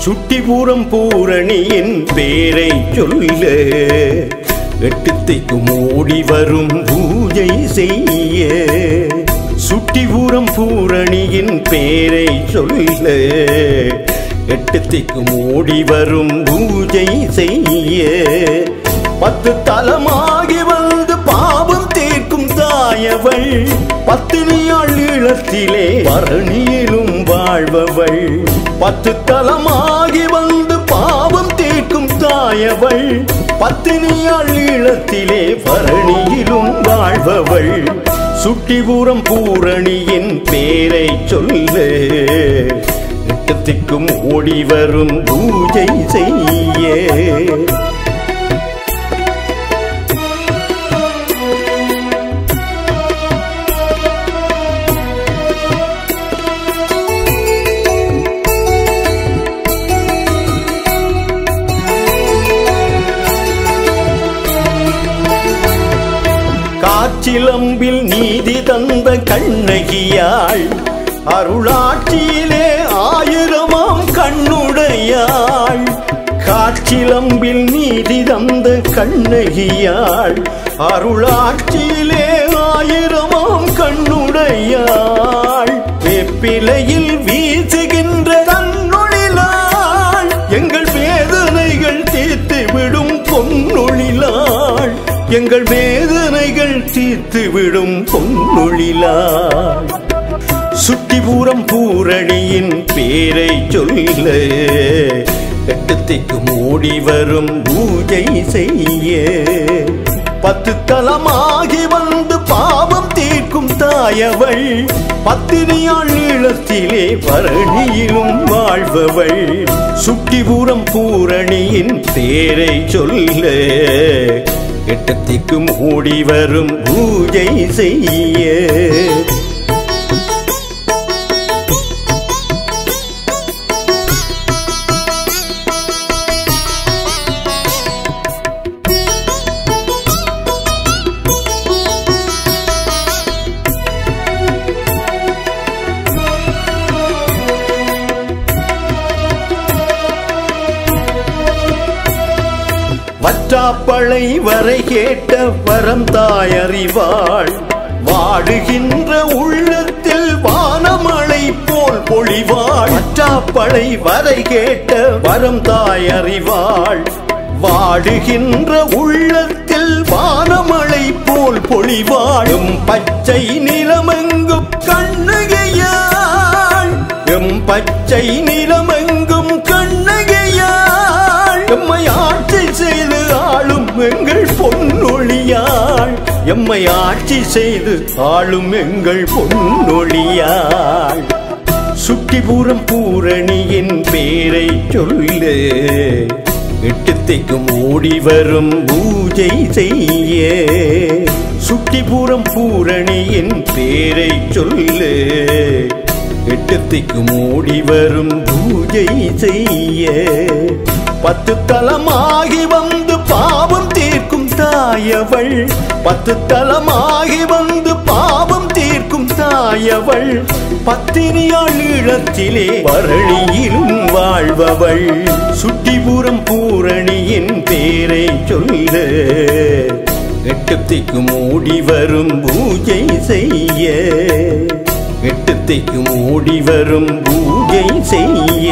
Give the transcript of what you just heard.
சுட்டிபுரம் பூரணியின் பேரை சொல்ல எட்டு திக்கும் ஓடி வரும் பூஜை செய்ய சுட்டிபுரம் பூரணியின் பேரை சொல்ல எட்டு திக்கும் ஓடி வரும் பூஜை செய்ய பத்து தலமாகி வந்து பாவம் தீர்க்கும் தாயவள் பத்தினியாள் ஈழத்திலே பரணியிலும் வாழ்பவள் பத்து தலமாகி வந்து பாவம் தீர்க்கும் தாயவள் பத்தினியாள் ஈழத்திலே பரணியிலும் வாழ்பவள் சுட்டிபுரம் பூரணியின் பேரை சொல்ல எட்டு திக்கும் ஓடி வரும் பூஜை செய்ய காற்றிலம்பில் நீதி தந்த கண்ணகியாள் அருளாட்சியிலே ஆயிரமாம் கண்ணுடையாள் காற்றிலம்பில் நீதி தந்த கண்ணகியாள் அருளாட்சியிலே ஆயிரமாம் கண்ணுடையாள் வெப்பிலையில் வீசுகின்ற தன்னொழிலாள் எங்கள் வேதனைகள் தீர்த்து விடும் பொன்னொழிலாள் எங்கள் வேதனைகள் தீர்த்து விடும் பொன்னொழிலாள் சுட்டிபுரம் பூரணியின் பேரை சொல்ல எட்டு திக்கும் ஓடி வரும் பூஜை செய்ய பத்து தலமாகி வந்து பாவம் தீர்க்கும் தாயவள் பத்தினியாள் ஈழத்திலே பரணியிலும் வாழ்பவள் சுட்டிபுரம் பூரணியின் பேரை சொல்ல எட்டு திக்கும் ஓடி வரும் பூஜை செய்ய வற்றாப்பளை வரை கேட்ட வரம் தாயறிவாள் வாடுகின்ற உள்ளத்தில் வானமழை போல் பொழிவாள் வற்றாப்பளை வரை கேட்ட வரம் தாயறிவாள் வாடுகின்ற உள்ளத்தில் வானமழை போல் பொழிவாளும் பச்சை நிலமெங்கும் கண்ணகையாள் எம் பச்சை நிலமெங்கும் கண்ணகையாள் எம்மை ஆட்சி செய்து ஆளும் எங்கள் பொன்னொழியாள் எம்மை ஆட்சி செய்து ஆளும் எங்கள் பொன்னொழியாள் சுட்டிபுரம் பூரணியின் பேரை சொல்ல எட்டு திக்கும் ஓடி வரும் பூஜை செய்ய சுட்டிபுரம் பூரணியின் பேரை சொல்ல எட்டு திக்கும் ஓடி வரும் பூஜை செய்ய பத்து தலமாகி வந்து பாவம் தீர்க்கும் தாயவள் பத்து தலமாகி வந்து பாவம் தீர்க்கும் தாயவள் பத்தினியாள் ஈழத்திலே பரணியிலும் வாழ்பவள் சுட்டிபுரம் பூரணியின் பேரை சொல்ல எட்டு திக்கும் ஓடி வரும் பூஜை செய்ய எட்டு திக்கும் ஓடி வரும் பூஜை செய்ய